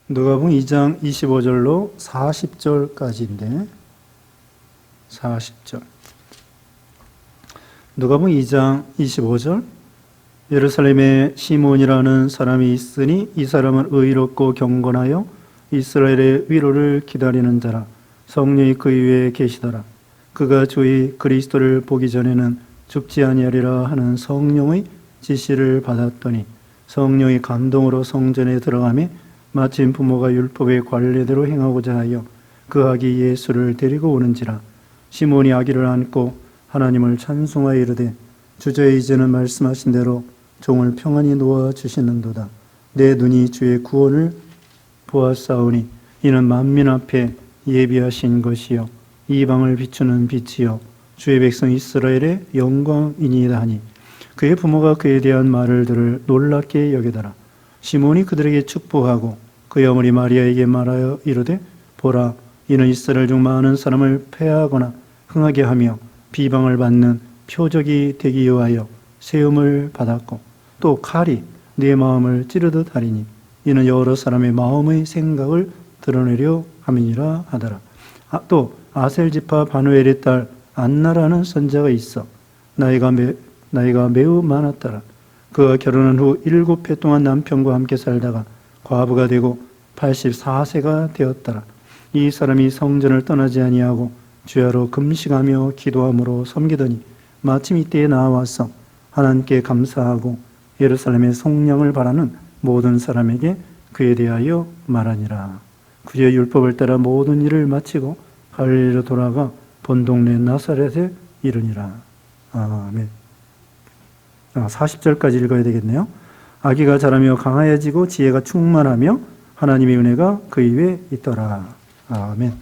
누가복음 2장 25절로 40절까지인데 40절. 누가복음 2장 25절. 예루살렘에 시몬이라는 사람이 있으니 이 사람은 의롭고 경건하여 이스라엘의 위로를 기다리는 자라. 성령이 그 위에 계시더라. 그가 주의 그리스도를 보기 전에는 죽지 아니하리라 하는 성령의 지시를 받았더니 성령이 감동으로 성전에 들어가매 마침 부모가 율법의 관례대로 행하고자 하여 그 아기 예수를 데리고 오는지라. 시몬이 아기를 안고 하나님을 찬송하여 이르되 주저의 이제는 말씀하신 대로 종을 평안히 놓아 주시는도다. 내 눈이 주의 구원을 보았사오니 이는 만민 앞에 예비하신 것이요 이방을 비추는 빛이요 주의 백성 이스라엘의 영광이니이다 하니 그의 부모가 그에 대한 말을 들을 놀랍게 여기더라. 시몬이 그들에게 축복하고 그의 어머니 마리아에게 말하여 이르되 보라 이는 이스라엘 중 많은 사람을 패하거나 흥하게 하며 비방을 받는 표적이 되기 위하여 세움을 받았고 또 칼이 네 마음을 찌르듯 하리니 이는 여러 사람의 마음의 생각을 드러내려 함이니라 하더라. 또 아셀 지파 바누엘의 딸 안나라는 선자가 있어 나이가 매우 많았더라. 그가 결혼한 후 7해 동안 남편과 함께 살다가 과부가 되고 84세가 되었더라. 이 사람이 성전을 떠나지 아니하고 주야로 금식하며 기도함으로 섬기더니 마침 이때에 나와서 하나님께 감사하고 예루살렘의 속량을 바라는 모든 사람에게 그에 대하여 말하니라. 그의 율법을 따라 모든 일을 마치고 갈릴리로 돌아가 본 동네 나사렛에 이르니라. 아멘. 40절까지 읽어야 되겠네요. 아기가 자라며 강하여지고 지혜가 충만하며 하나님의 은혜가 그 위에 있더라. 아멘.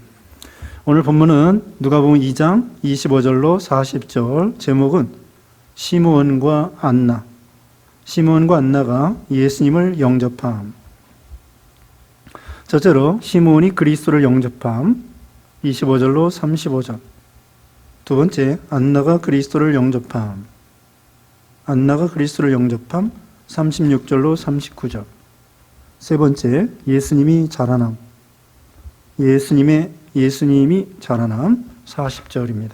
오늘 본문은 누가복음 2장 25절로 40절. 제목은 시므온과 안나. 시므온과 안나가 예수님을 영접함. 첫째로 시므온이 그리스도를 영접함. 25절로 35절. 두 번째, 안나가 그리스도를 영접함. 안나가 그리스도를 영접함. 36절로 39절. 세 번째, 예수님이 자라남. 예수님이 자라남. 40절입니다.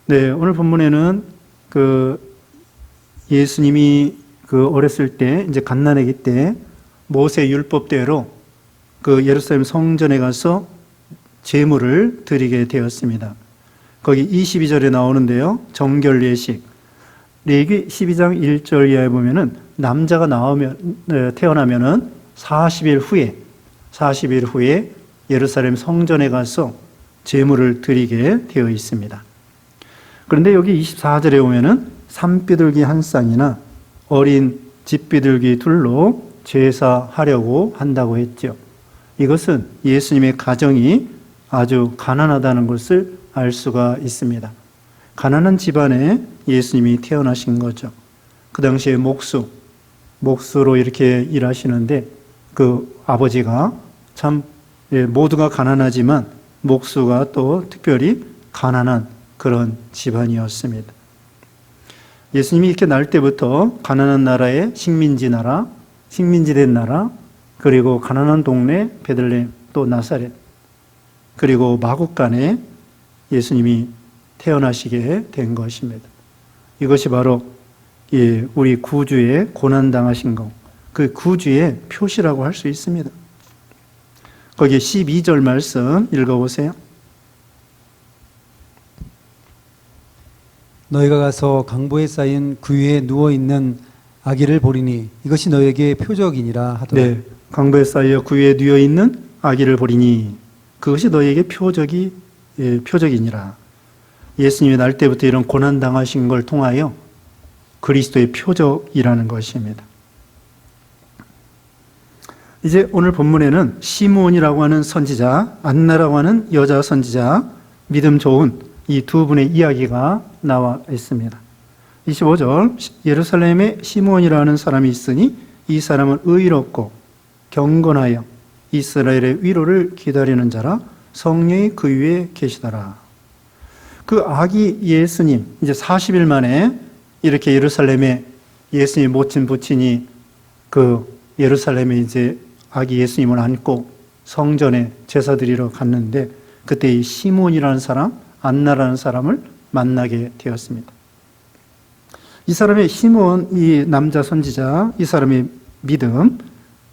네, 오늘 본문에는 예수님이 어렸을 때, 이제 갓난아기 때 모세 율법대로 예루살렘 성전에 가서 제물을 드리게 되었습니다. 거기 22절에 나오는데요. 정결 예식. 레위기 12장 1절 이하에 보면은 남자가 태어나면은 40일 후에 예루살렘 성전에 가서 제물을 드리게 되어 있습니다. 그런데 여기 24절에 보면은 산비둘기 한 쌍이나 어린 집비둘기 둘로 제사하려고 한다고 했죠. 이것은 예수님의 가정이 아주 가난하다는 것을 알 수가 있습니다. 가난한 집안에 예수님이 태어나신 거죠. 그 당시에 목수로 이렇게 일하시는데 그 아버지가 참 모두가 가난하지만 목수가 또 특별히 가난한 그런 집안이었습니다. 예수님이 이렇게 날 때부터 가난한 나라의 식민지된 나라, 그리고 가난한 동네 베들레헴, 또 나사렛, 그리고 마국간에 예수님이 태어나시게 된 것입니다. 이것이 바로 우리 구주의 고난당하신 것, 그 구주의 표시라고 할 수 있습니다. 거기 12절 말씀 읽어보세요. 너희가 가서 강보에 쌓인 구유에 누워있는 아기를 보리니 이것이 너희에게 표적이니라 하더라. 네, 강보에 쌓여 구유에 누워있는 아기를 보리니 그것이 너희에게 표적이니라. 예수님이 날 때부터 이런 고난당하신 걸 통하여 그리스도의 표적이라는 것입니다. 이제 오늘 본문에는 시므온이라고 하는 선지자, 안나라고 하는 여자 선지자, 믿음 좋은 이 두 분의 이야기가 나와 있습니다. 25절, 예루살렘에 시므온이라는 사람이 있으니 이 사람은 의롭고 경건하여 이스라엘의 위로를 기다리는 자라. 성령이 그 위에 계시더라. 그 아기 예수님, 이제 40일 만에 이렇게 예루살렘에 예수님 모친 부친이 예루살렘에 이제 아기 예수님을 안고 성전에 제사 드리러 갔는데 그때 이 시몬이라는 사람, 안나라는 사람을 만나게 되었습니다. 이 사람의 시몬, 이 남자 선지자, 이 사람의 믿음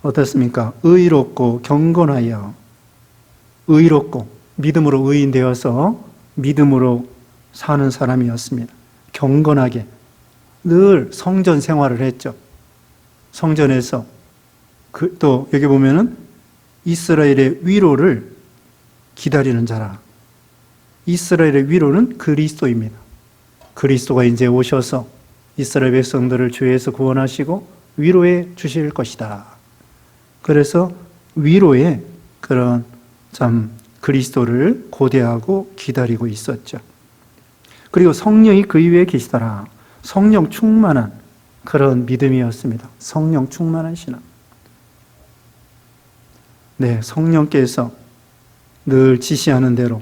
어떻습니까? 의롭고 경건하여, 의롭고 믿음으로 의인되어서 믿음으로 사는 사람이었습니다. 경건하게 늘 성전 생활을 했죠. 성전에서 또 여기 보면은 이스라엘의 위로를 기다리는 자라. 이스라엘의 위로는 그리스도입니다. 그리스도가 이제 오셔서 이스라엘 백성들을 죄에서 구원하시고 위로해 주실 것이다. 그래서 위로의 그런 참 그리스도를 고대하고 기다리고 있었죠. 그리고 성령이 그 위에 계시더라. 성령 충만한 그런 믿음이었습니다. 성령 충만한 신앙. 네, 성령께서 늘 지시하는 대로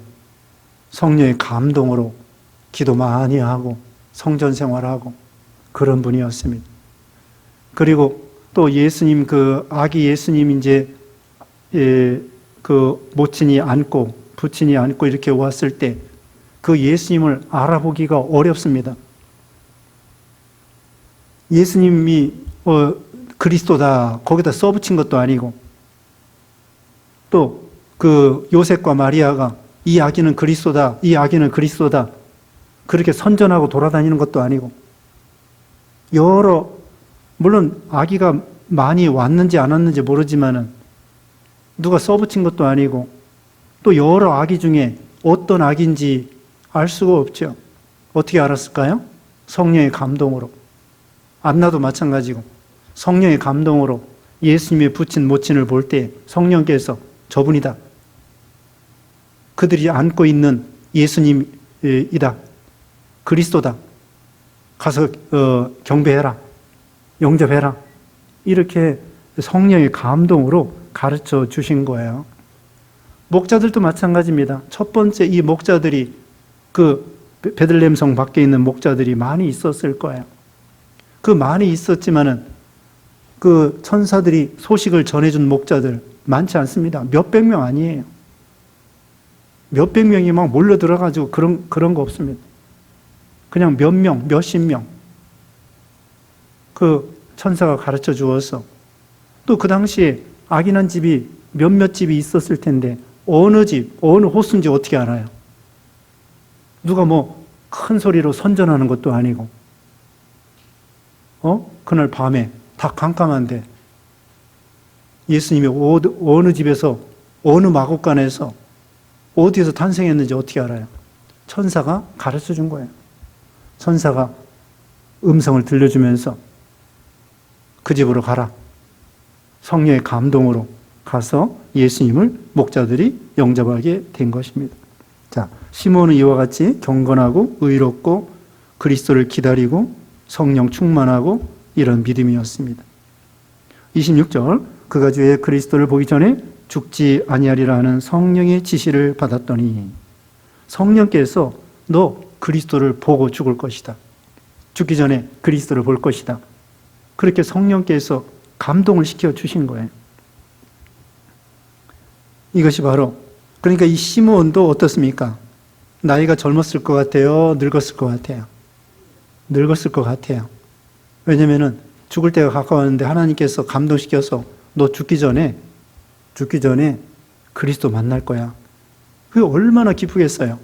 성령의 감동으로 기도 많이 하고 성전 생활하고 그런 분이었습니다. 그리고 또 예수님, 그 아기 예수님 이제 그 모친이 안고 부친이 안고 이렇게 왔을 때 그 예수님을 알아보기가 어렵습니다. 예수님이 그리스도다 거기다 써붙인 것도 아니고 또 그 요셉과 마리아가 이 아기는 그리스도다, 이 아기는 그리스도다 그렇게 선전하고 돌아다니는 것도 아니고 물론 아기가 많이 왔는지 안 왔는지 모르지만은 누가 써붙인 것도 아니고 또 여러 아기 중에 어떤 아기인지 알 수가 없죠. 어떻게 알았을까요? 성령의 감동으로. 안나도 마찬가지고 성령의 감동으로 예수님의 부친 모친을 볼 때 성령께서 저분이다. 그들이 안고 있는 예수님이다. 그리스도다. 가서 경배해라. 영접해라. 이렇게 성령의 감동으로 가르쳐 주신 거예요. 목자들도 마찬가지입니다. 첫 번째 이 목자들이 그 베들레헴 성 밖에 있는 목자들이 많이 있었을 거예요. 그 많이 있었지만은 그 천사들이 소식을 전해준 목자들 많지 않습니다. 몇백 명 아니에요. 몇백 명이 막 몰려 들어가지고 그런 거 없습니다. 그냥 몇 명, 몇십 명. 그 천사가 가르쳐 주어서 또 그 당시에 악인한 집이 몇몇 집이 있었을 텐데 어느 집, 어느 호수인지 어떻게 알아요? 누가 뭐 큰 소리로 선전하는 것도 아니고 그날 밤에 다 깜깜한데 예수님이 어느 집에서 어느 마곡간에서 어디에서 탄생했는지 어떻게 알아요? 천사가 가르쳐 준 거예요. 천사가 음성을 들려주면서 그 집으로 가라. 성령의 감동으로 가서 예수님을 목자들이 영접하게 된 것입니다. 자, 시몬은 이와 같이 경건하고 의롭고 그리스도를 기다리고 성령 충만하고 이런 믿음이었습니다. 26절 그가 주의 그리스도를 보기 전에 죽지 아니하리라 하는 성령의 지시를 받았더니 성령께서 너 그리스도를 보고 죽을 것이다. 죽기 전에 그리스도를 볼 것이다. 그렇게 성령께서 감동을 시켜 주신 거예요. 이것이 바로 그러니까 이 시몬도 어떻습니까? 나이가 젊었을 것 같아요? 늙었을 것 같아요? 늙었을 것 같아요. 왜냐면은 죽을 때가 가까웠는데 하나님께서 감동시켜서 너 죽기 전에 그리스도 만날 거야. 그게 얼마나 기쁘겠어요.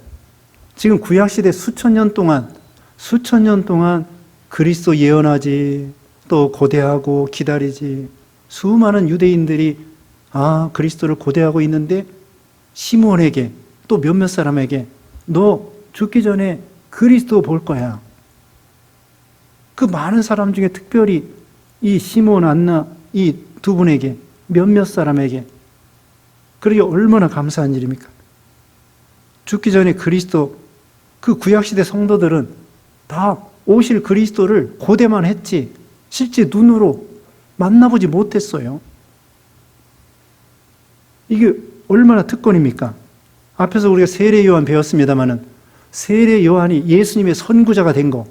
지금 구약시대 수천 년 동안 그리스도 예언하지 또 고대하고 기다리지 수많은 유대인들이 그리스도를 고대하고 있는데 시몬에게 또 몇몇 사람에게 너 죽기 전에 그리스도 볼 거야. 그 많은 사람 중에 특별히 이 시몬, 안나 이 두 분에게 몇몇 사람에게 그러게 얼마나 감사한 일입니까? 죽기 전에 그리스도 그 구약시대 성도들은 다 오실 그리스도를 고대만 했지 실제 눈으로 만나보지 못했어요. 이게 얼마나 특권입니까? 앞에서 우리가 세례 요한 배웠습니다마는 세례 요한이 예수님의 선구자가 된 거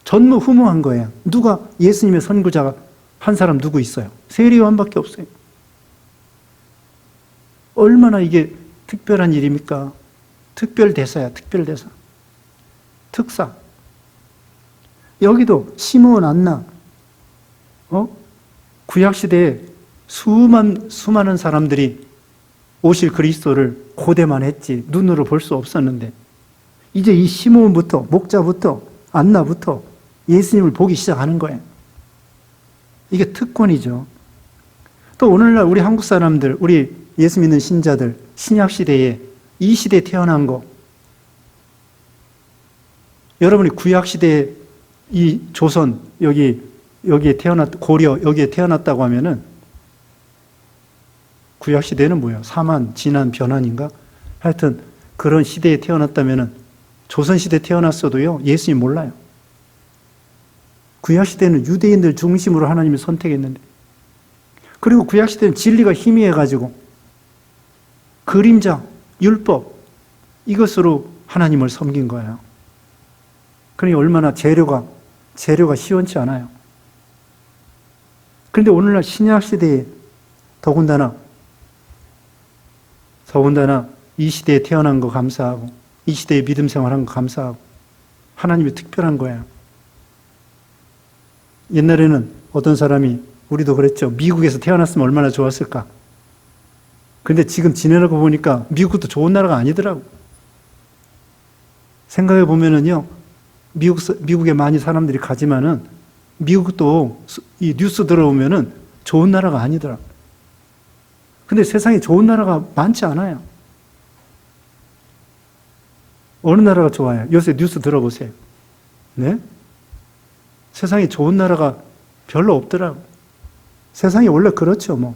전무후무한 거예요. 누가 예수님의 선구자가 한 사람 누구 있어요? 세례 요한밖에 없어요. 얼마나 이게 특별한 일입니까? 특별대사야, 특별대사. 특사. 여기도 시므온 안나, 구약시대에 수많은 사람들이 오실 그리스도를 고대만 했지 눈으로 볼 수 없었는데 이제 이 시므온부터, 목자부터, 안나부터 예수님을 보기 시작하는 거예요. 이게 특권이죠. 또 오늘날 우리 한국 사람들, 우리 예수 믿는 신자들, 신약시대에 이 시대에 태어난 거, 여러분이 구약시대에 이 조선, 여기에 고려, 여기에 태어났다고 하면은 구약시대는 뭐예요? 사만, 진한, 변환인가? 하여튼 그런 시대에 태어났다면은 조선시대에 태어났어도요, 예수님 몰라요. 구약시대는 유대인들 중심으로 하나님이 선택했는데, 그리고 구약시대는 진리가 희미해가지고 그림자, 율법, 이것으로 하나님을 섬긴 거예요. 그러니 얼마나 재료가 시원치 않아요. 그런데 오늘날 신약시대에 더군다나 이 시대에 태어난 거 감사하고 이 시대에 믿음 생활한 거 감사하고 하나님이 특별한 거예요. 옛날에는 어떤 사람이, 우리도 그랬죠. 미국에서 태어났으면 얼마나 좋았을까. 근데 지금 지내고 보니까 미국도 좋은 나라가 아니더라고. 생각해 보면은요, 미국에 많이 사람들이 가지만은 미국도 이 뉴스 들어오면은 좋은 나라가 아니더라. 근데 세상에 좋은 나라가 많지 않아요. 어느 나라가 좋아요? 요새 뉴스 들어보세요. 네? 세상에 좋은 나라가 별로 없더라고. 세상이 원래 그렇죠, 뭐.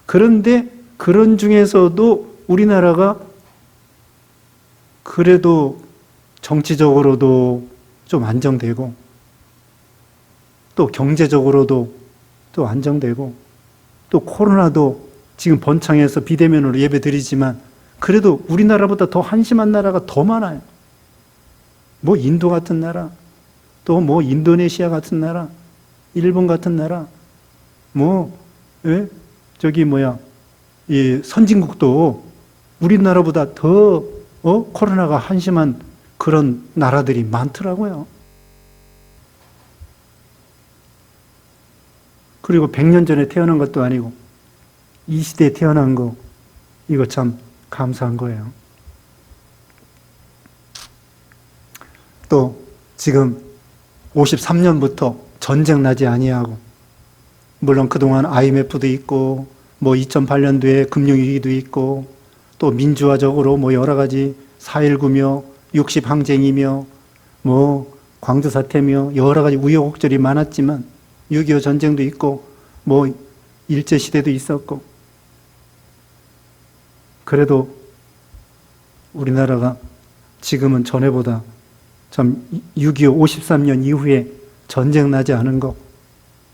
그런데 그런 중에서도 우리나라가 그래도 정치적으로도 좀 안정되고 또 경제적으로도 또 안정되고 또 코로나도 지금 번창해서 비대면으로 예배 드리지만 그래도 우리나라보다 더 한심한 나라가 더 많아요. 뭐 인도 같은 나라, 또 뭐 인도네시아 같은 나라, 일본 같은 나라, 이 선진국도 우리나라보다 더 코로나가 한심한 그런 나라들이 많더라고요. 그리고 100년 전에 태어난 것도 아니고 이 시대에 태어난 거, 이거 참 감사한 거예요. 또 지금 53년부터 전쟁 나지 아니하고, 물론 그동안 IMF도 있고 뭐 2008년도에 금융위기도 있고 또 민주화적으로 뭐 여러 가지 4.19며 60 항쟁이며 뭐 광주 사태며 여러 가지 우여곡절이 많았지만 6.25 전쟁도 있고 뭐 일제시대도 있었고, 그래도 우리나라가 지금은 전에보다 참 6.25 53년 이후에 전쟁 나지 않은 것,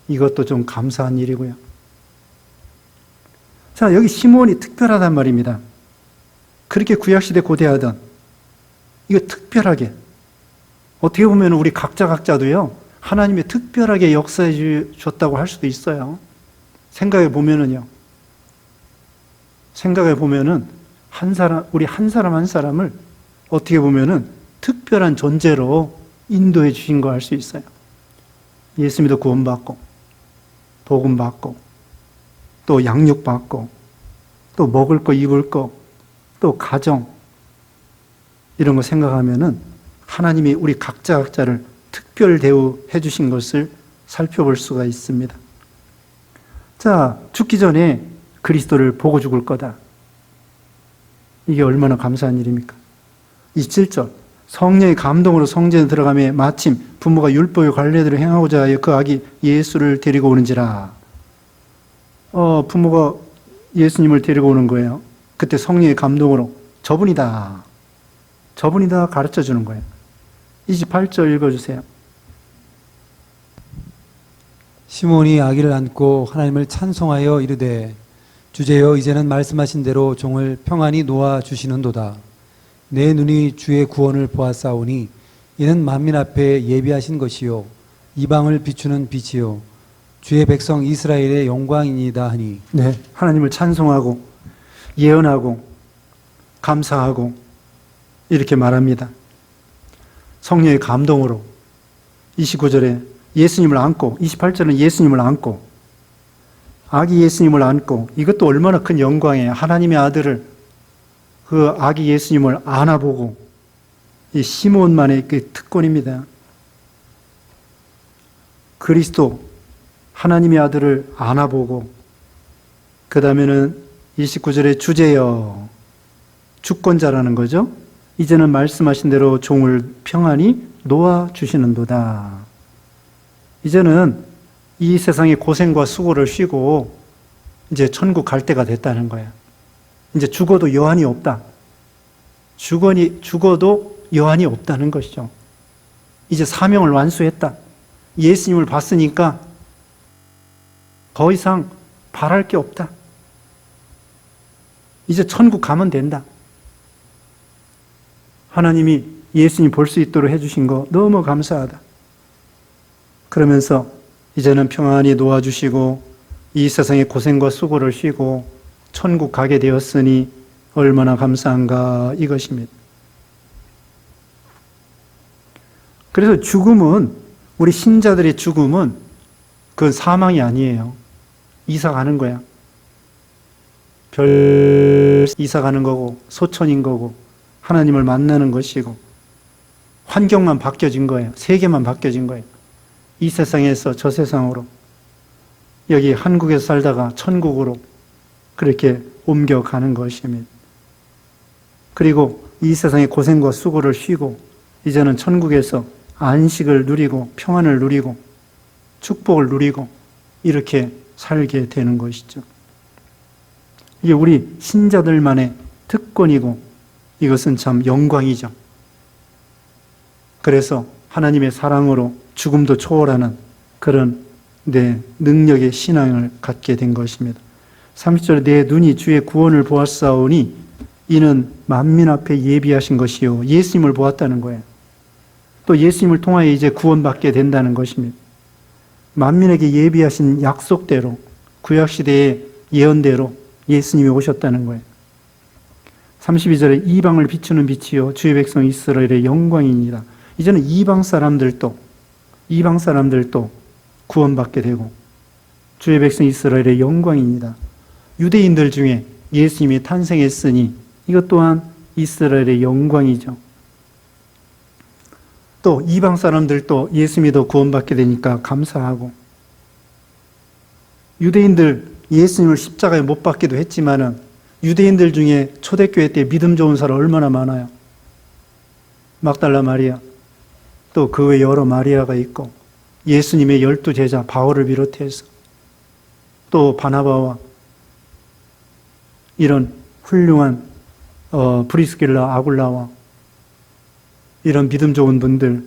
이것도 좀 감사한 일이고요. 자, 여기 시므온이 특별하단 말입니다. 그렇게 구약시대 고대하던 이거 특별하게, 어떻게 보면 우리 각자도요 하나님이 특별하게 역사해 주셨다고 할 수도 있어요. 생각해 보면은 우리 한 사람 한 사람을 어떻게 보면은 특별한 존재로 인도해 주신 거 알 수 있어요. 예수 믿어 구원받고 복음 받고 또 양육 받고 또 먹을 거 입을 거 또 가정, 이런 거 생각하면은 하나님이 우리 각자를 특별 대우해 주신 것을 살펴볼 수가 있습니다. 자, 죽기 전에 그리스도를 보고 죽을 거다. 이게 얼마나 감사한 일입니까? 27절, 성령의 감동으로 성전에 들어가며 마침 부모가 율법의 관례대로 행하고자 하여 그 아기 예수를 데리고 오는지라. 부모가 예수님을 데리고 오는 거예요. 그때 성령의 감동으로 저분이다 가르쳐 주는 거예요. 28절 읽어주세요. 시몬이 아기를 안고 하나님을 찬송하여 이르되 주제여 이제는 말씀하신 대로 종을 평안히 놓아 주시는도다. 내 눈이 주의 구원을 보았사오니 이는 만민 앞에 예비하신 것이요 이방을 비추는 빛이요 주의 백성 이스라엘의 영광이니이다 하니. 네, 하나님을 찬송하고 예언하고 감사하고 이렇게 말합니다. 성령의 감동으로 29절에 예수님을 안고, 28절은 예수님을 안고, 아기 예수님을 안고, 이것도 얼마나 큰 영광이에요. 하나님의 아들을, 그 아기 예수님을 안아보고, 이 시몬만의 그 특권입니다. 그리스도, 하나님의 아들을 안아보고, 그 다음에는 29절에 주제여, 주권자라는 거죠. 이제는 말씀하신 대로 종을 평안히 놓아주시는도다. 이제는 이 세상의 고생과 수고를 쉬고 이제 천국 갈 때가 됐다는 거야. 이제 죽어도 여한이 없다. 죽어도 여한이 없다는 것이죠. 이제 사명을 완수했다. 예수님을 봤으니까 더 이상 바랄 게 없다. 이제 천국 가면 된다. 하나님이 예수님 볼 수 있도록 해주신 거 너무 감사하다. 그러면서 이제는 평안히 놓아주시고 이 세상의 고생과 수고를 쉬고 천국 가게 되었으니 얼마나 감사한가 이것입니다. 그래서 죽음은, 우리 신자들의 죽음은 그건 사망이 아니에요. 이사 가는 거야. 별 이사 가는 거고 소천인 거고 하나님을 만나는 것이고 환경만 바뀌어진 거예요. 세계만 바뀌어진 거예요. 이 세상에서 저 세상으로, 여기 한국에서 살다가 천국으로 그렇게 옮겨가는 것입니다. 그리고 이 세상의 고생과 수고를 쉬고 이제는 천국에서 안식을 누리고 평안을 누리고 축복을 누리고 이렇게 살게 되는 것이죠. 이게 우리 신자들만의 특권이고 이것은 참 영광이죠. 그래서 하나님의 사랑으로 죽음도 초월하는 그런 능력의 신앙을 갖게 된 것입니다. 30절에 내 눈이 주의 구원을 보았사오니 이는 만민 앞에 예비하신 것이요. 예수님을 보았다는 거예요. 또 예수님을 통하여 이제 구원받게 된다는 것입니다. 만민에게 예비하신 약속대로, 구약시대의 예언대로 예수님이 오셨다는 거예요. 32절에 이방을 비추는 빛이요 주의 백성 이스라엘의 영광이니라. 이제는 이방 사람들도 구원받게 되고 주의 백성 이스라엘의 영광이니라. 유대인들 중에 예수님이 탄생했으니 이것 또한 이스라엘의 영광이죠. 또 이방 사람들도 예수 믿어 구원받게 되니까 감사하고, 유대인들 예수님을 십자가에 못 박기도 했지만은 유대인들 중에 초대교회 때 믿음 좋은 사람 얼마나 많아요. 막달라 마리아, 또 그 외 여러 마리아가 있고 예수님의 12제자 바울을 비롯해서 또 바나바와 이런 훌륭한 브리스길라, 아굴라와 이런 믿음 좋은 분들,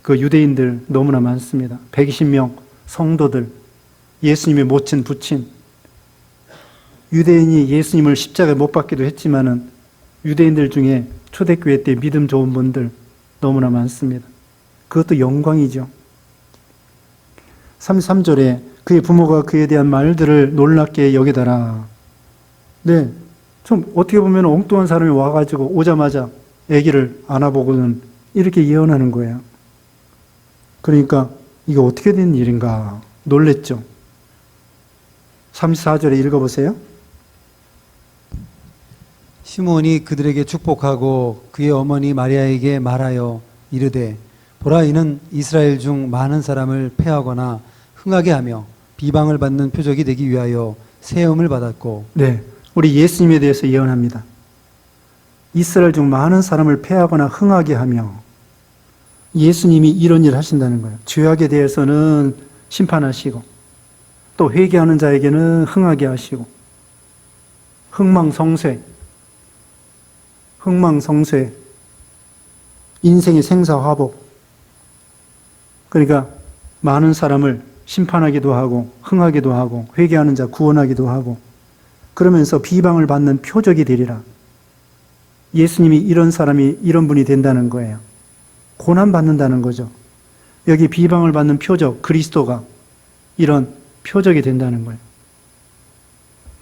그 유대인들 너무나 많습니다. 120명 성도들, 예수님의 모친 부친, 유대인이 예수님을 십자가에 못 박기도 했지만은 유대인들 중에 초대교회 때 믿음 좋은 분들 너무나 많습니다. 그것도 영광이죠. 33절에 그의 부모가 그에 대한 말들을 놀랍게 여기더라. 네, 좀 어떻게 보면 엉뚱한 사람이 와가지고 오자마자 아기를 안아보고는 이렇게 예언하는 거예요. 그러니까 이게 어떻게 된 일인가 놀랬죠. 34절에 읽어보세요. 시몬이 그들에게 축복하고 그의 어머니 마리아에게 말하여 이르되 보라 이는 이스라엘 중 많은 사람을 패하거나 흥하게 하며 비방을 받는 표적이 되기 위하여 세움을 받았고. 네, 우리 예수님에 대해서 예언합니다. 이스라엘 중 많은 사람을 패하거나 흥하게 하며, 예수님이 이런 일을 하신다는 거예요. 죄악에 대해서는 심판하시고 또 회개하는 자에게는 흥하게 하시고, 흥망성쇠, 인생의 생사화복, 그러니까 많은 사람을 심판하기도 하고 흥하기도 하고 회개하는 자 구원하기도 하고, 그러면서 비방을 받는 표적이 되리라. 예수님이 이런 사람이 이런 분이 된다는 거예요. 고난받는다는 거죠. 여기 비방을 받는 표적, 그리스도가 이런 표적이 된다는 거예요.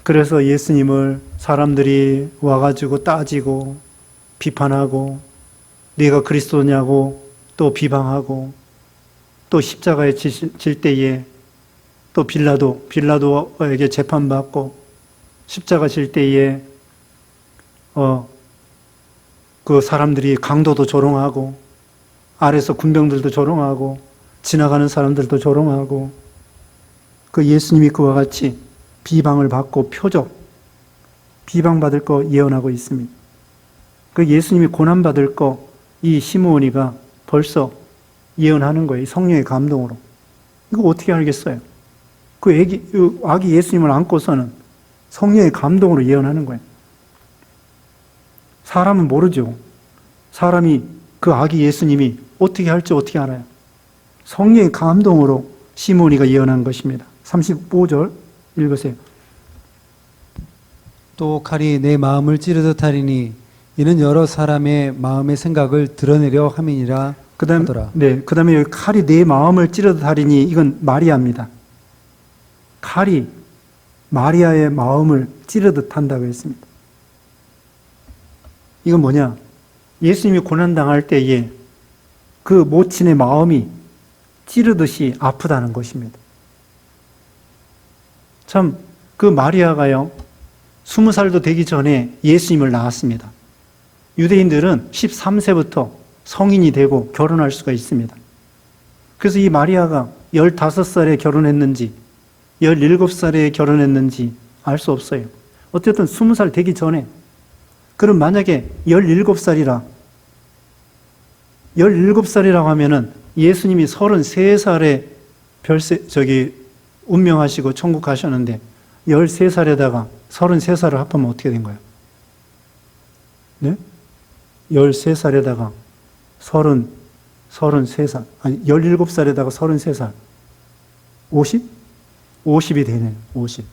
그래서 예수님을 사람들이 와가지고 따지고 비판하고 네가 그리스도냐고 또 비방하고 또 십자가에 질 때에 또 빌라도에게 재판받고 십자가 질 때에 그 사람들이 강도도 조롱하고 아래서 군병들도 조롱하고 지나가는 사람들도 조롱하고 그 예수님이 그와 같이 비방을 받고 비방받을 거 예언하고 있습니다. 그 예수님이 고난받을 거 이 시므온이가 벌써 예언하는 거예요. 성령의 감동으로. 이거 어떻게 알겠어요? 그 아기 예수님을 안고서는 성령의 감동으로 예언하는 거예요. 사람은 모르죠. 사람이 그 아기 예수님이 어떻게 할지 어떻게 알아요? 성령의 감동으로 시므온이가 예언한 것입니다. 35절 읽으세요. 또 칼이 내 마음을 찌르듯 하리니 이는 여러 사람의 마음의 생각을 드러내려 함이니라 하더라. 그다음에 여기 칼이 내 마음을 찌르듯 하리니 이건 마리아입니다. 칼이 마리아의 마음을 찌르듯 한다고 했습니다. 이건 뭐냐? 예수님이 고난당할 때에 그 모친의 마음이 찌르듯이 아프다는 것입니다. 참, 그 마리아가요, 20살도 되기 전에 예수님을 낳았습니다. 유대인들은 13세부터 성인이 되고 결혼할 수가 있습니다. 그래서 이 마리아가 15살에 결혼했는지 17살에 결혼했는지 알 수 없어요. 어쨌든 20살 되기 전에, 그럼 만약에 17살이라고 하면은 예수님이 33살에 운명하시고 천국 가셨는데 13살에다가 33살을 합하면 어떻게 된 거예요? 네? 13살에다가 33살, 아니 17살에다가 33살, 50? 50이 되네요. 50.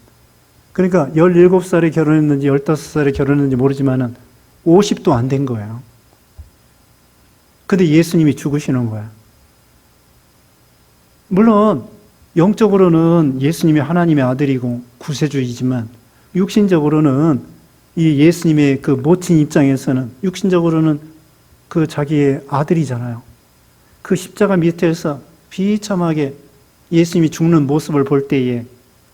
그러니까 17살에 결혼했는지 15살에 결혼했는지 모르지만은 50도 안 된 거예요. 근데 예수님이 죽으시는 거야. 물론 영적으로는 예수님이 하나님의 아들이고 구세주이지만 육신적으로는 이 예수님의 그 모친 입장에서는 육신적으로는 그 자기의 아들이잖아요. 그 십자가 밑에서 비참하게 예수님이 죽는 모습을 볼 때에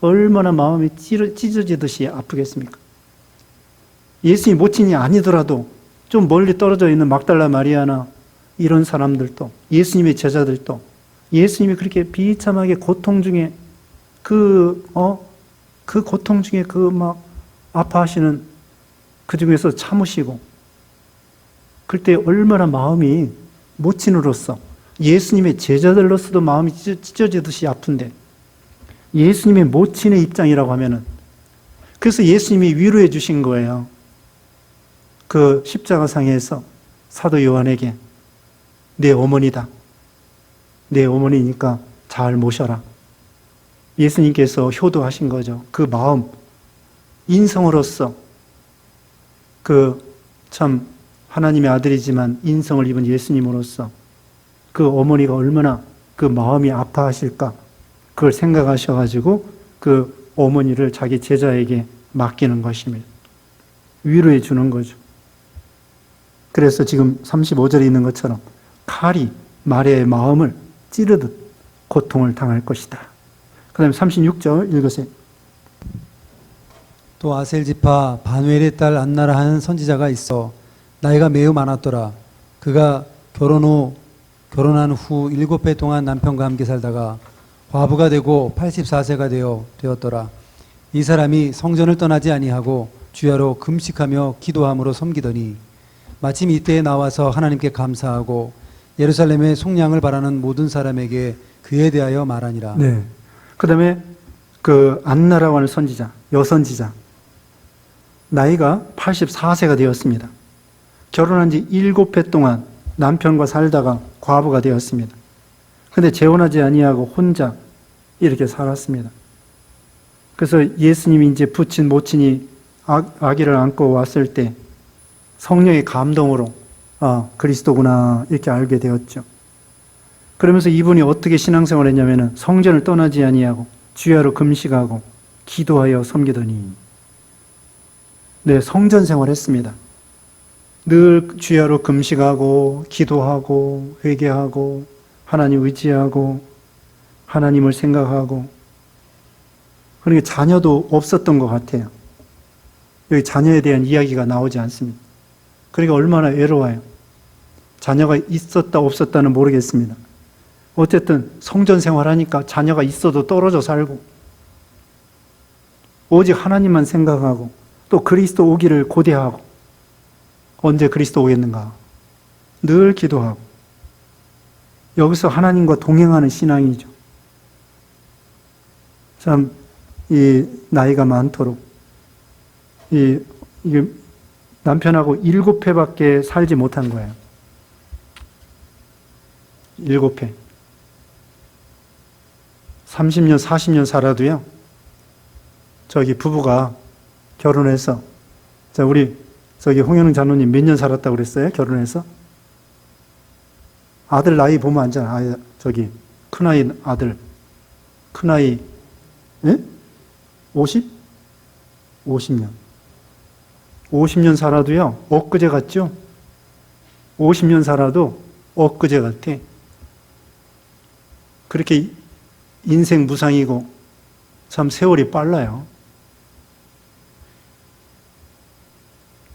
얼마나 마음이 찢어지듯이 아프겠습니까? 예수님 모친이 아니더라도 좀 멀리 떨어져 있는 막달라 마리아나 이런 사람들도, 예수님의 제자들도 예수님이 그렇게 비참하게 고통 중에 그 고통 중에 막 아파하시는 그 중에서 참으시고, 그때 얼마나 마음이 모친으로서 예수님의 제자들로서도 마음이 찢어지듯이 아픈데 예수님의 모친의 입장이라고 하면은, 그래서 예수님이 위로해 주신 거예요. 그 십자가상에서 사도 요한에게 내 어머니다. 내 어머니니까 잘 모셔라. 예수님께서 효도하신 거죠. 그 마음, 인성으로서 참 하나님의 아들이지만 인성을 입은 예수님으로서 그 어머니가 얼마나 그 마음이 아파하실까, 그걸 생각하셔가지고 그 어머니를 자기 제자에게 맡기는 것입니다. 위로해 주는 거죠. 그래서 지금 35절에 있는 것처럼 칼이 마리아의 마음을 찌르듯 고통을 당할 것이다. 그 다음에 36절 읽으세요. 또 아셀지파 바누엘의 딸 안나라 하는 선지자가 있어 나이가 매우 많았더라. 그가 결혼한 후 7배 동안 남편과 함께 살다가 과부가 되고 84세가 되었더라. 이 사람이 성전을 떠나지 아니하고 주야로 금식하며 기도함으로 섬기더니 마침 이때에 나와서 하나님께 감사하고 예루살렘의 속량을 바라는 모든 사람에게 그에 대하여 말하니라. 네. 그 다음에 그 안나라고 하는 선지자, 여선지자, 나이가 84세가 되었습니다. 결혼한 지 7해 동안 남편과 살다가 과부가 되었습니다. 근데 재혼하지 아니하고 혼자 이렇게 살았습니다. 그래서 예수님이 이제 부친 모친이 아기를 안고 왔을 때 성령의 감동으로 그리스도구나 이렇게 알게 되었죠. 그러면서 이분이 어떻게 신앙생활을 했냐면은 성전을 떠나지 아니하고 주야로 금식하고 기도하여 섬기더니, 네, 성전 생활했습니다. 늘 주야로 금식하고 기도하고 회개하고 하나님 의지하고 하나님을 생각하고, 그러니까 자녀도 없었던 것 같아요. 여기 자녀에 대한 이야기가 나오지 않습니다. 그러니까 얼마나 외로워요. 자녀가 있었다 없었다는 모르겠습니다. 어쨌든 성전 생활하니까 자녀가 있어도 떨어져 살고 오직 하나님만 생각하고 또 그리스도 오기를 고대하고, 언제 그리스도 오겠는가 늘 기도하고, 여기서 하나님과 동행하는 신앙이죠. 참 이 나이가 많도록 이게 남편하고 7회밖에 살지 못한 거예요. 7회. 30년, 40년 살아도요, 저기 부부가 결혼해서, 자, 우리 저기 홍현웅 장로님 몇 년 살았다고 그랬어요? 결혼해서? 아들 나이 보면 알잖아. 저기, 큰아이 아들. 큰아이, 예? 50? 50년. 50년 살아도요, 엊그제 같죠? 50년 살아도 엊그제 같아. 그렇게 인생 무상이고, 참 세월이 빨라요.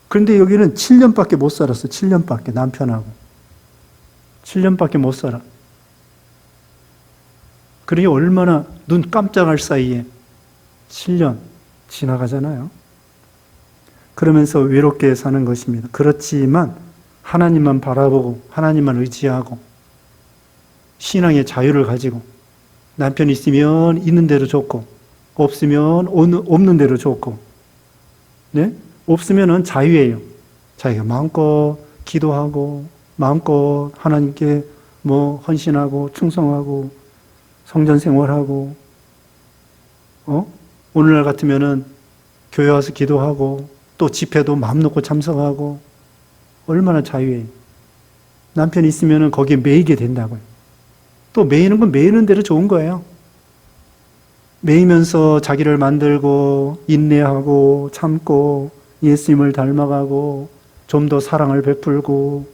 그런데 여기는 7년밖에 못 살았어. 7년밖에, 남편하고. 7년밖에 못 살아. 그러니 얼마나 눈 깜짝할 사이에 7년 지나가잖아요. 그러면서 외롭게 사는 것입니다. 그렇지만 하나님만 바라보고 하나님만 의지하고 신앙의 자유를 가지고, 남편 있으면 있는 대로 좋고 없으면 없는 대로 좋고, 네? 없으면은 자유예요. 자기가 마음껏 기도하고 마음껏 하나님께 헌신하고 충성하고 성전 생활하고, 오늘날 같으면은 교회 와서 기도하고 또 집회도 마음 놓고 참석하고, 얼마나 자유해요. 남편이 있으면은 거기에 매이게 된다고요. 또 매이는 건 매이는 대로 좋은 거예요. 매이면서 자기를 만들고 인내하고 참고 예수님을 닮아가고 좀 더 사랑을 베풀고,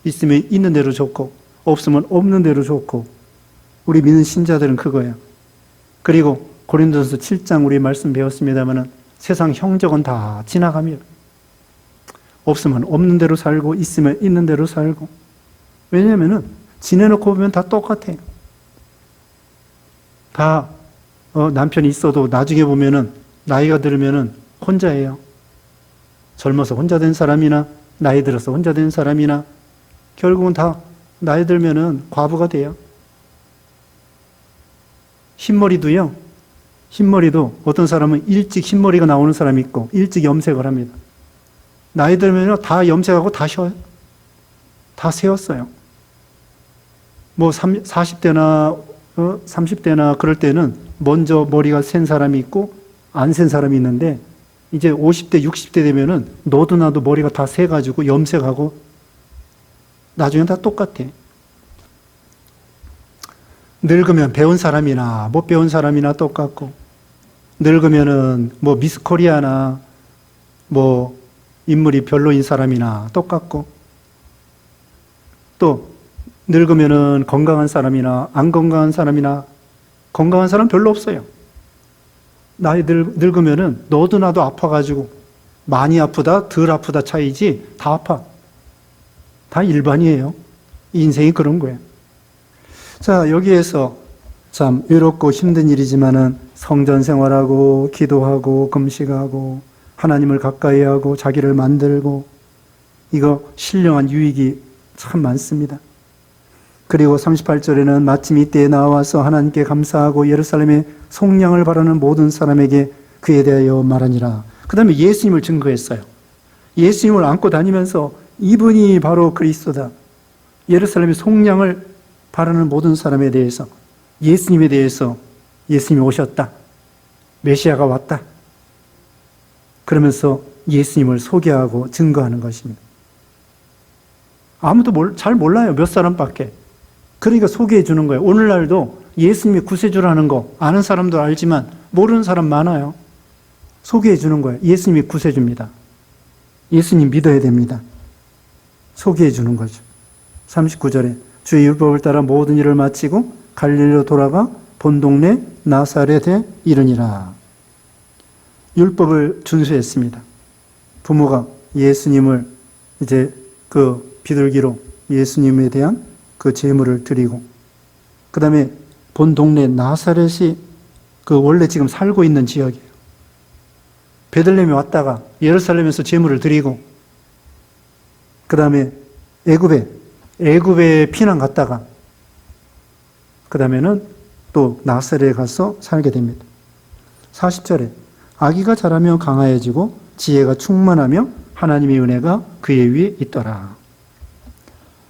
있으면 있는 대로 좋고 없으면 없는 대로 좋고, 우리 믿는 신자들은 그거예요. 그리고 고린도전서 7장 우리 말씀 배웠습니다마는 세상 형적은 다 지나갑니다. 없으면 없는 대로 살고 있으면 있는 대로 살고. 왜냐하면은 지내놓고 보면 다 똑같아요. 다 남편이 있어도 나중에 보면은 나이가 들으면은 혼자예요. 젊어서 혼자 된 사람이나 나이 들어서 혼자 된 사람이나 결국은 다 나이 들면은 과부가 돼요. 흰머리도요. 흰머리도 어떤 사람은 일찍 흰머리가 나오는 사람이 있고 일찍 염색을 합니다. 나이 들면요 다 염색하고 다 쉬어요. 다 세웠어요. 40대나 30대나 그럴 때는 먼저 머리가 센 사람이 있고 안 센 사람이 있는데, 이제 50대 60대 되면은 너도 나도 머리가 다 새가지고 염색하고 나중엔 다 똑같아. 늙으면 배운 사람이나 못 배운 사람이나 똑같고, 늙으면은 미스 코리아나 인물이 별로인 사람이나 똑같고, 또 늙으면은 건강한 사람이나 안 건강한 사람이나, 건강한 사람 별로 없어요. 나이 늙으면은 너도 나도 아파가지고 많이 아프다 덜 아프다 차이지 다 아파. 다 일반이에요. 인생이 그런 거예요. 자, 여기에서 참 외롭고 힘든 일이지만은 성전 생활하고 기도하고 금식하고 하나님을 가까이 하고 자기를 만들고, 이거 신령한 유익이 참 많습니다. 그리고 38절에는 마침 이때에 나와서 하나님께 감사하고 예루살렘의 속량을 바라는 모든 사람에게 그에 대하여 말하니라. 그 다음에 예수님을 증거했어요. 예수님을 안고 다니면서 이분이 바로 그리스도다. 예루살렘의 속량을 바라는 모든 사람에 대해서, 예수님에 대해서 예수님이 오셨다. 메시아가 왔다. 그러면서 예수님을 소개하고 증거하는 것입니다. 아무도 잘 몰라요. 몇 사람밖에. 그러니까 소개해 주는 거예요. 오늘날도 예수님이 구세주라는 거 아는 사람도 알지만 모르는 사람 많아요. 소개해 주는 거예요. 예수님이 구세주입니다. 예수님 믿어야 됩니다. 소개해 주는 거죠. 39절에 주의 율법을 따라 모든 일을 마치고 갈릴리로 돌아가 본 동네 나사렛에 이르니라. 율법을 준수했습니다. 부모가 예수님을 이제 그 비둘기로 예수님에 대한 그 제물을 드리고, 그 다음에 본 동네 나사렛이 그 원래 지금 살고 있는 지역이에요. 베들레헴에 왔다가 예루살렘에서 제물을 드리고, 그 다음에 애굽에 피난 갔다가, 그 다음에는 또 나사렛에 가서 살게 됩니다. 40절에 아기가 자라며 강하여지고 지혜가 충만하며 하나님의 은혜가 그의 위에 있더라.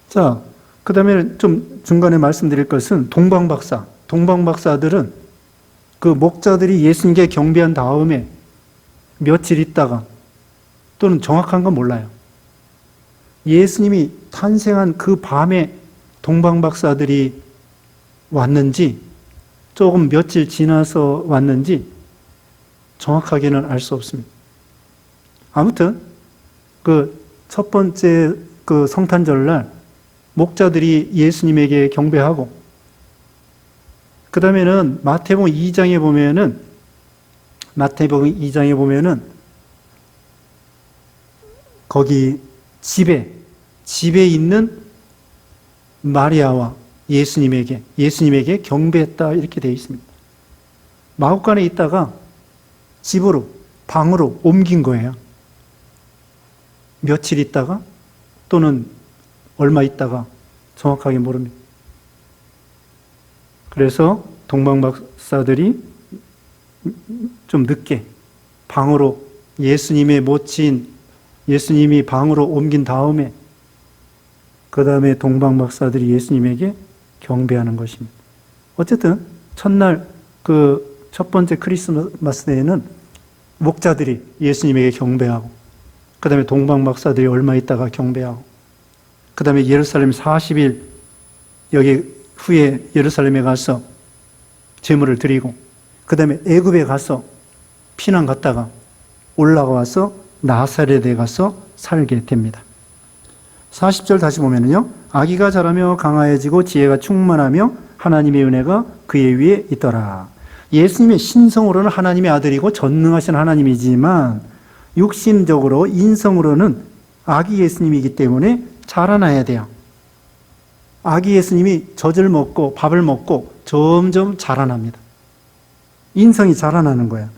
자, 그 다음에 좀 중간에 말씀드릴 것은 동방박사들은 그 목자들이 예수님께 경배한 다음에 며칠 있다가, 또는 정확한 건 몰라요, 예수님이 탄생한 그 밤에 동방박사들이 왔는지 조금 며칠 지나서 왔는지 정확하게는 알 수 없습니다. 아무튼 그 첫 번째 그 성탄절날 목자들이 예수님에게 경배하고, 그 다음에는 마태복음 2장에 보면은 거기 집에 있는 마리아와 예수님에게 경배했다 이렇게 되어 있습니다. 마구간에 있다가 방으로 옮긴 거예요. 며칠 있다가 또는 얼마 있다가 정확하게 모릅니다. 그래서 동방박사들이 좀 늦게 방으로 예수님의 모친 예수님이 방으로 옮긴 다음에 그 다음에 동방박사들이 예수님에게 경배하는 것입니다. 어쨌든 첫날 그 첫 번째 크리스마스 때에는 목자들이 예수님에게 경배하고, 그 다음에 동방박사들이 얼마 있다가 경배하고, 그 다음에 예루살렘 40일 여기 후에 예루살렘에 가서 제물을 드리고, 그 다음에 애굽에 가서 피난 갔다가 올라가서 나사렛에 가서 살게 됩니다. 40절 다시 보면은요, 아기가 자라며 강하여지고 지혜가 충만하며 하나님의 은혜가 그의 위에 있더라. 예수님의 신성으로는 하나님의 아들이고 전능하신 하나님이지만 육신적으로 인성으로는 아기 예수님이기 때문에 자라나야 돼요. 아기 예수님이 젖을 먹고 밥을 먹고 점점 자라납니다. 인성이 자라나는 거예요.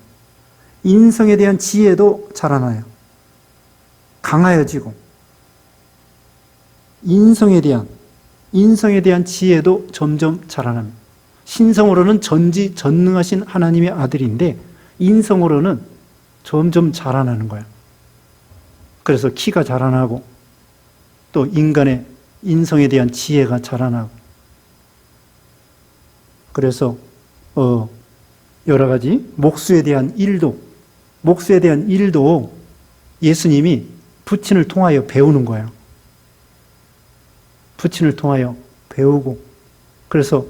인성에 대한 지혜도 자라나요. 강하여지고 인성에 대한 지혜도 점점 자라납니다. 신성으로는 전지전능하신 하나님의 아들인데 인성으로는 점점 자라나는 거예요. 그래서 키가 자라나고 또 인간의 인성에 대한 지혜가 자라나고, 그래서 여러 가지 목수에 대한 일도 예수님이 부친을 통하여 배우는 거예요. 부친을 통하여 배우고, 그래서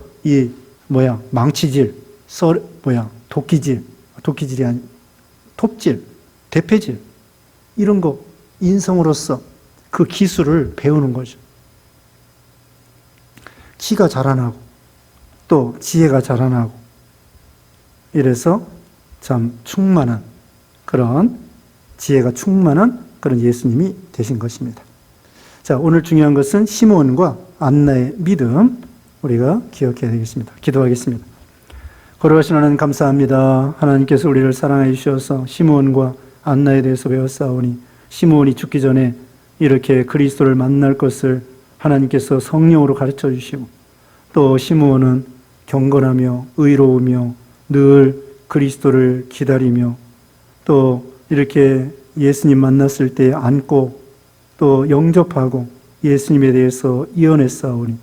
망치질, 도끼질이 아닌 톱질, 대패질, 이런 거 인성으로서 그 기술을 배우는 거죠. 키가 자라나고 또 지혜가 자라나고, 이래서 참 충만한 그런 지혜가 충만한 그런 예수님이 되신 것입니다. 자, 오늘 중요한 것은 시몬과 안나의 믿음, 우리가 기억해야 되겠습니다. 기도하겠습니다. 거룩하신 하나님 감사합니다. 하나님께서 우리를 사랑해 주셔서 시몬과 안나에 대해서 배웠사오니, 시몬이 죽기 전에 이렇게 그리스도를 만날 것을 하나님께서 성령으로 가르쳐 주시고, 또 시몬은 경건하며 의로우며 늘 그리스도를 기다리며, 또 이렇게 예수님 만났을 때 안고 또 영접하고 예수님에 대해서 이어냈사오니,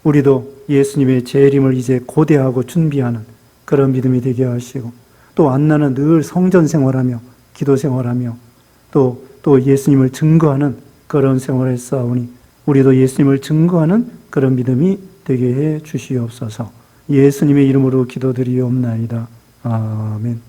우리도 예수님의 재림을 이제 고대하고 준비하는 그런 믿음이 되게 하시고, 또 안나는 늘 성전 생활하며 기도 생활하며 또 예수님을 증거하는 그런 생활을 했사오니, 우리도 예수님을 증거하는 그런 믿음이 되게 해 주시옵소서. 예수님의 이름으로 기도드리옵나이다. 아멘.